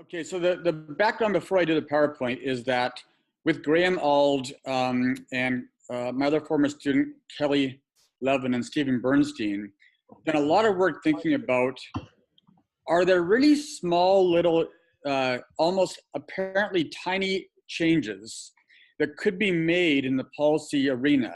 Okay, so the background before I do the PowerPoint is that with Graham Auld and my other former student, Kelly Levin and Stephen Bernstein, done a lot of work thinking about, are there really small little, almost apparently tiny changes that could be made in the policy arena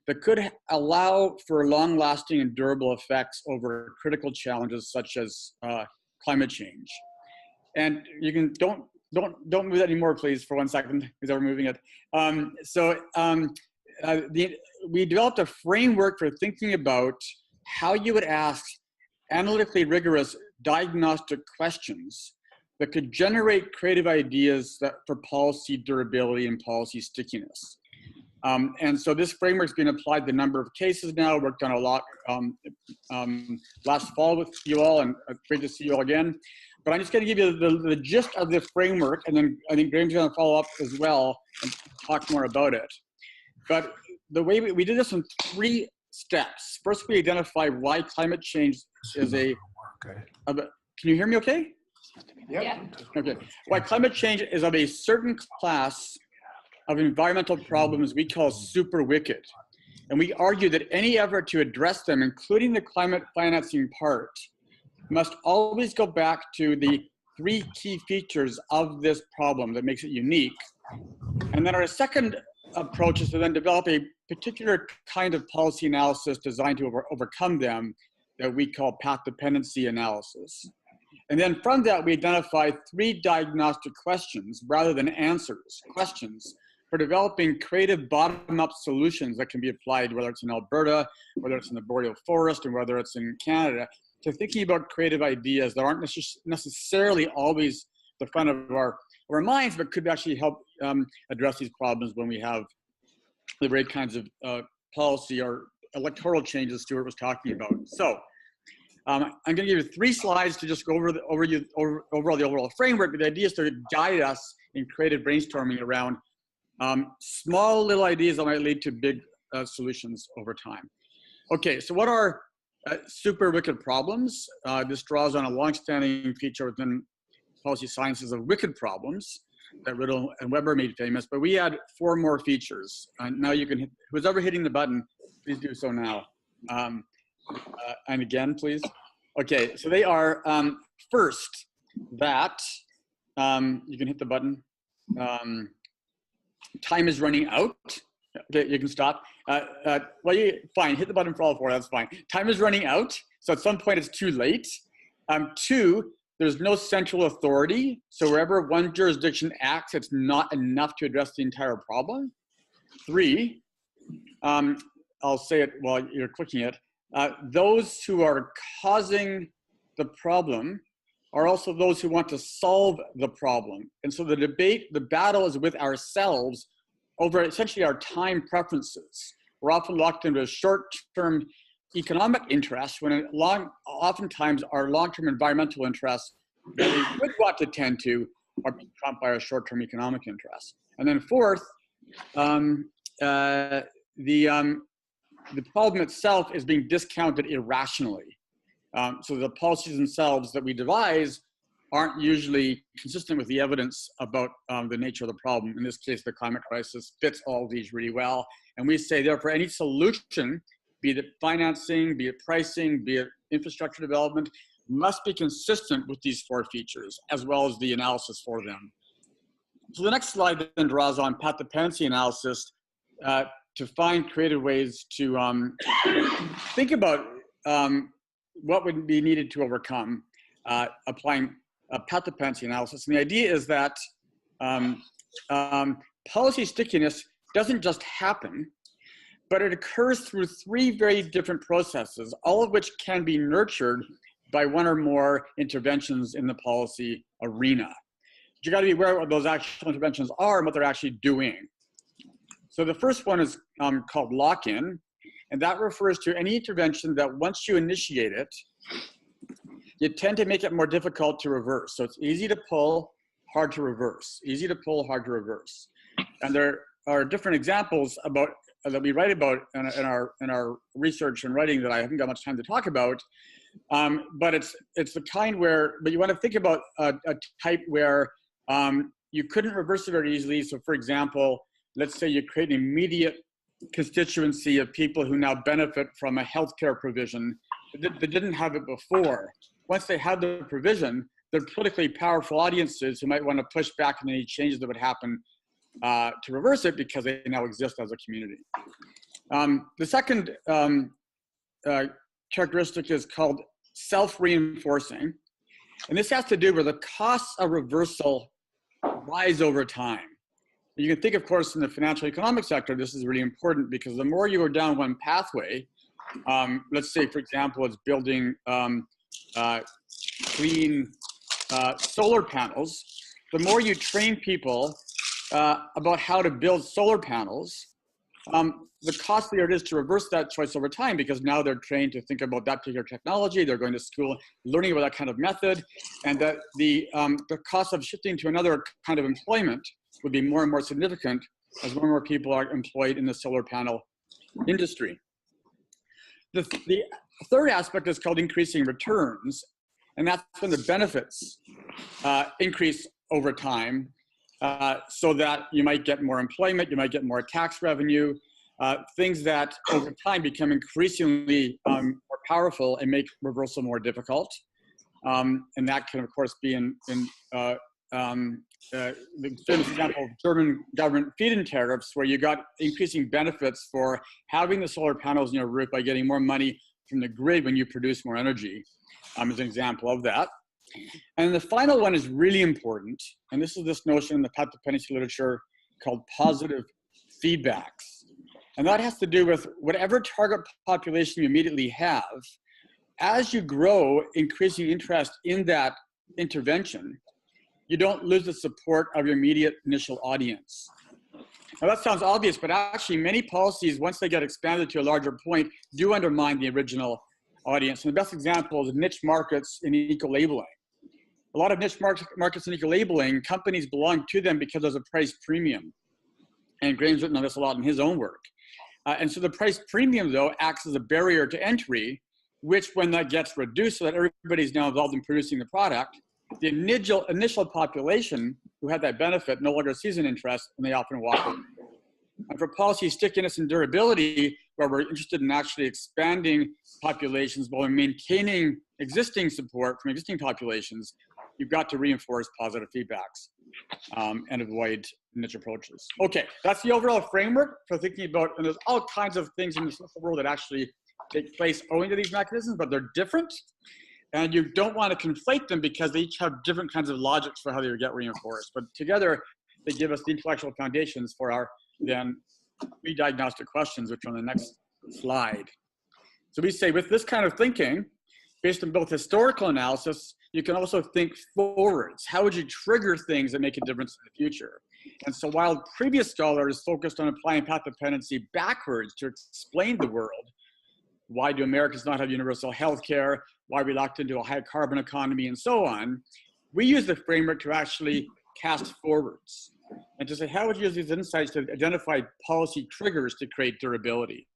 that could allow for long-lasting and durable effects over critical challenges such as climate change? And you can don't move that anymore, please, for 1 second, because we're moving it. We developed a framework for thinking about how you would ask analytically rigorous diagnostic questions that could generate creative ideas for policy durability and policy stickiness. And so this framework's been applied to a number of cases now, worked on a lot last fall with you all, and great to see you all again. But I'm just going to give you the gist of the framework, and then I think Graham's going to follow up as well and talk more about it. But the way we did this in 3 steps. First, we identify why climate change is can you hear me okay? Yeah. Okay. Why climate change is of a certain class of environmental problems we call super wicked. And we argue that any effort to address them, including the climate financing part, must always go back to the 3 key features of this problem that makes it unique. And then our second approach is to then develop a particular kind of policy analysis designed to overcome them that we call path dependency analysis. And then from that, we identify 3 diagnostic questions rather than answers, questions for developing creative bottom-up solutions that can be applied, whether it's in Alberta, whether it's in the boreal forest, and whether it's in Canada, to thinking about creative ideas that aren't necessarily always the front of our minds, but could actually help address these problems when we have the right kinds of policy or electoral changes Stuart was talking about. So I'm going to give you 3 slides to just go over the overall framework. But the idea is to guide us in creative brainstorming around small little ideas that might lead to big solutions over time. Okay, so what are super wicked problems? This draws on a long-standing feature within policy sciences of wicked problems that Riddle and Weber made famous, but we add 4 more features. Now you can, who's ever hitting the button, please do so now. And again, please. Okay, so they are, first, that, you can hit the button. Time is running out. Okay, you can stop. Well, fine, hit the button for all 4, that's fine. Time is running out, so at some point it's too late. 2, there's no central authority, so wherever one jurisdiction acts, it's not enough to address the entire problem. 3, I'll say it while you're clicking it, those who are causing the problem are also those who want to solve the problem. And so the battle is with ourselves over essentially our time preferences. We're often locked into a short-term economic interest when oftentimes our long-term environmental interests that we would want to tend to are being trumped by our short-term economic interests. And then 4th, the problem itself is being discounted irrationally. So the policies themselves that we devise aren't usually consistent with the evidence about the nature of the problem. In this case, the climate crisis fits all of these really well. And we say, therefore, any solution, be it financing, be it pricing, be it infrastructure development, must be consistent with these 4 features, as well as the analysis for them. So the next slide then draws on path dependency analysis to find creative ways to think about what would be needed to overcome applying path dependency analysis. And the idea is that policy stickiness doesn't just happen, but it occurs through 3 very different processes, all of which can be nurtured by 1 or more interventions in the policy arena. But you got to be aware of what those actual interventions are and what they're actually doing. So the first one is called lock-in, and that refers to any intervention that once you initiate it, you tend to make it more difficult to reverse. So it's easy to pull, hard to reverse. Easy to pull, hard to reverse. And there are different examples that we write about in our research and writing that I haven't got much time to talk about. But it's the kind where, but you want to think about a type where you couldn't reverse it very easily. So for example, let's say you create an immediate constituency of people who now benefit from a healthcare provision that didn't have it before. Once they have the provision, they're politically powerful audiences who might want to push back on any changes that would happen to reverse it because they now exist as a community. The second characteristic is called self-reinforcing. And this has to do with the costs of reversal rise over time. You can think, of course, in the financial economic sector, this is really important because the more you go down one pathway, let's say, for example, it's building clean solar panels, the more you train people about how to build solar panels, the costlier it is to reverse that choice over time because now they're trained to think about that particular technology, they're going to school learning about that kind of method, and that the cost of shifting to another kind of employment would be more and more significant as more and more people are employed in the solar panel industry. The third aspect is called increasing returns, and that's when the benefits increase over time so that you might get more employment, you might get more tax revenue, things that over time become increasingly more powerful and make reversal more difficult. And that can, of course, be in the famous example of German government feed-in tariffs, where you got increasing benefits for having the solar panels in your roof by getting more money from the grid when you produce more energy, as an example of that. And the final one is really important, and this is this notion in the path dependency literature called positive feedbacks. And that has to do with whatever target population you immediately have. As you grow increasing interest in that intervention, you don't lose the support of your immediate initial audience. Now that sounds obvious, but actually many policies, once they get expanded to a larger point, do undermine the original audience. And the best example is niche markets in eco-labeling. A lot of niche markets in eco-labeling, companies belong to them because there's a price premium. And Graham's written on this a lot in his own work. And so the price premium, though, acts as a barrier to entry, which when that gets reduced so that everybody's now involved in producing the product, the initial population who had that benefit no longer sees an interest, and they often walk away. And for policy stickiness and durability, where we're interested in actually expanding populations while maintaining existing support from existing populations, you've got to reinforce positive feedbacks and avoid niche approaches. Okay, that's the overall framework for thinking about, and there's all kinds of things in the social world that actually take place owing to these mechanisms, but they're different. And you don't want to conflate them because they each have different kinds of logics for how they get reinforced. But together, they give us the intellectual foundations for our then 3 diagnostic questions, which are on the next slide. So we say with this kind of thinking, based on both historical analysis, you can also think forwards. How would you trigger things that make a difference in the future? And so while previous scholars focused on applying path dependency backwards to explain the world, why do Americans not have universal health care? Why are we locked into a high carbon economy and so on? We use the framework to actually cast forwards and to say, how would you use these insights to identify policy triggers to create durability?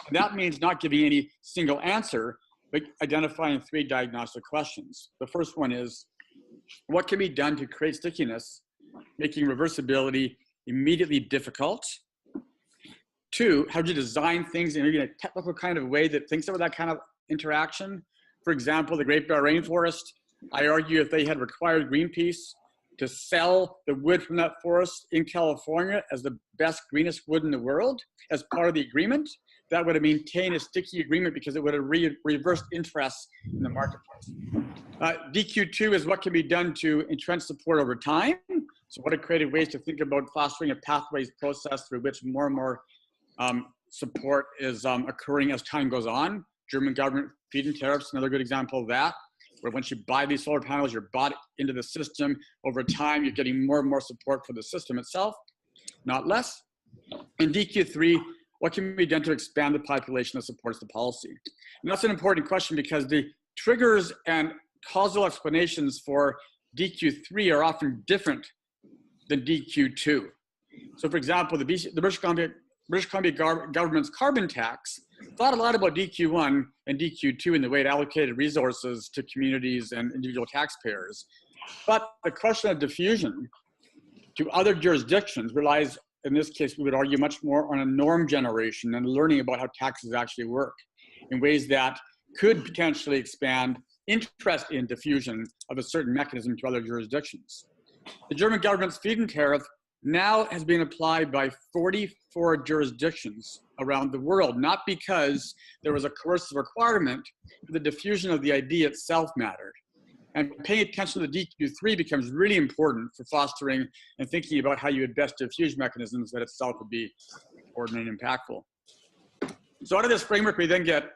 And that means not giving any single answer, but identifying 3 diagnostic questions. The first one is, what can be done to create stickiness, making reversibility immediately difficult? 2, how do you design things in maybe a technical kind of way that thinks about that kind of interaction? For example, the Great Bear Rainforest, I argue if they had required Greenpeace to sell the wood from that forest in California as the best, greenest wood in the world as part of the agreement, that would have maintained a sticky agreement because it would have reversed interest in the marketplace. DQ2 is what can be done to entrench support over time. So what are creative ways to think about fostering a pathways process through which more and more support is occurring as time goes on. German government feed-in tariffs, another good example of that, where once you buy these solar panels, you're bought into the system. Over time, you're getting more and more support for the system itself, not less. And DQ3, what can be done to expand the population that supports the policy? And that's an important question because the triggers and causal explanations for DQ3 are often different than DQ2. So for example, the British Columbia British Columbia government's carbon tax, thought a lot about DQ1 and DQ2 and the way it allocated resources to communities and individual taxpayers. But the question of diffusion to other jurisdictions relies, in this case, we would argue much more on a norm generation and learning about how taxes actually work in ways that could potentially expand interest in diffusion of a certain mechanism to other jurisdictions. The German government's feed-in tariff now has been applied by 44 jurisdictions around the world, not because there was a coercive requirement, but the diffusion of the idea itself mattered. And paying attention to the DQ3 becomes really important for fostering and thinking about how you would best diffuse mechanisms that itself would be important and impactful. So out of this framework, we then get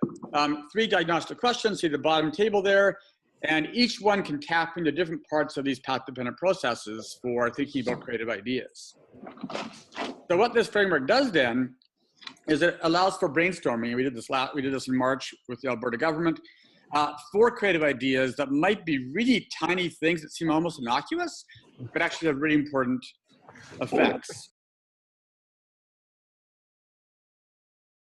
3 diagnostic questions, see the bottom table there, and each one can tap into different parts of these path-dependent processes for thinking about creative ideas. So what this framework does then is it allows for brainstorming. We did this in March with the Alberta government for creative ideas that might be really tiny things that seem almost innocuous, but actually have really important effects.